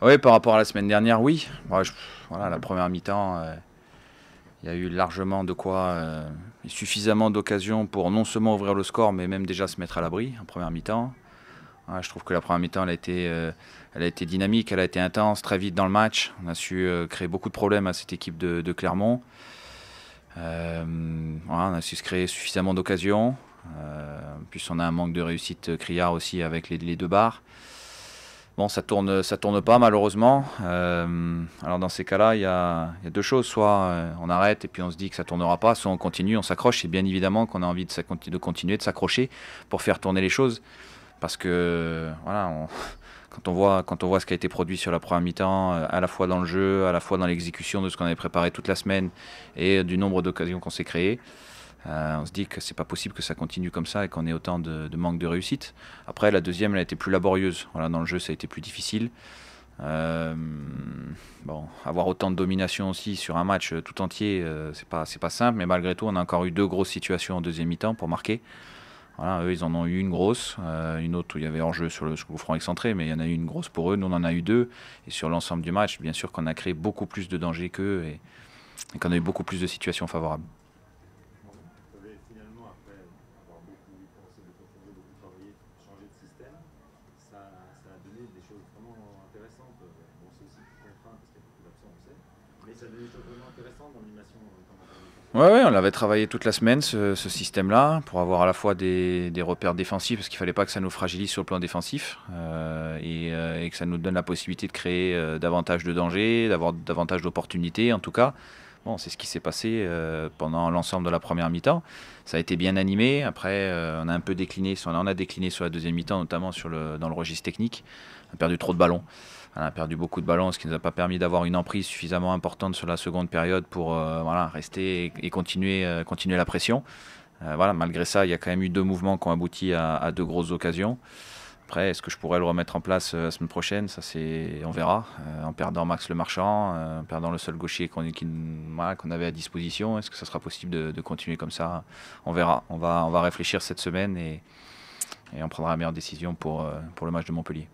Oui, par rapport à la semaine dernière, oui. Moi, voilà, la première mi-temps, il y a eu largement de quoi, suffisamment d'occasions pour non seulement ouvrir le score, mais même déjà se mettre à l'abri en première mi-temps. Voilà, je trouve que la première mi-temps, elle a été dynamique, elle a été intense, très vite dans le match. On a su créer beaucoup de problèmes à cette équipe de Clermont. Voilà, on a su se créer suffisamment d'occasions. En plus, on a un manque de réussite criard aussi avec les deux barres. Bon, ça tourne pas malheureusement. Alors dans ces cas-là, il y a deux choses. Soit on arrête et puis on se dit que ça tournera pas, soit on continue, on s'accroche. Et bien évidemment qu'on a envie de continuer, de s'accrocher pour faire tourner les choses. Parce que voilà, quand on voit ce qui a été produit sur la première mi-temps, à la fois dans le jeu, à la fois dans l'exécution de ce qu'on avait préparé toute la semaine et du nombre d'occasions qu'on s'est créées, on se dit que c'est pas possible que ça continue comme ça et qu'on ait autant de manque de réussite. Après, la deuxième, elle a été plus laborieuse. Voilà, dans le jeu, ça a été plus difficile. Euh, bon, avoir autant de domination aussi sur un match tout entier, c'est pas simple, mais malgré tout, on a encore eu deux grosses situations en deuxième mi-temps pour marquer. Voilà, eux, ils en ont eu une grosse, une autre où il y avait hors-jeu sur le coup franc excentré, mais il y en a eu une grosse pour eux. Nous, on en a eu deux. Et sur l'ensemble du match, bien sûr qu'on a créé beaucoup plus de dangers qu'eux et qu'on a eu beaucoup plus de situations favorables. Vous avez finalement, après avoir beaucoup pensé, beaucoup changé, beaucoup travaillé, changé de système, ça a donné des choses vraiment intéressantes. Bon, c'est aussi contraint parce qu'il y a beaucoup d'absents, on sait, mais ça a donné des choses vraiment intéressantes dans l'animation défensive. Ouais, ouais, on l'avait travaillé toute la semaine, ce système-là, pour avoir à la fois des repères défensifs, parce qu'il fallait pas que ça nous fragilise sur le plan défensif, et que ça nous donne la possibilité de créer davantage de dangers, d'avoir davantage d'opportunités, en tout cas. Bon, c'est ce qui s'est passé pendant l'ensemble de la première mi-temps. Ça a été bien animé. Après, on a un peu décliné, on a décliné sur la deuxième mi-temps, notamment dans le registre technique. On a perdu trop de ballons. On a perdu beaucoup de ballons, ce qui ne nous a pas permis d'avoir une emprise suffisamment importante sur la seconde période pour voilà, rester et continuer, continuer la pression. Voilà, malgré ça, il y a quand même eu deux mouvements qui ont abouti à deux grosses occasions. Après, est-ce que je pourrais le remettre en place la semaine prochaine? Ça, on verra. En perdant Max Le Marchand, en perdant le seul gaucher voilà, qu'on avait à disposition, est-ce que ça sera possible de continuer comme ça? On verra. On va réfléchir cette semaine et on prendra la meilleure décision pour le match de Montpellier.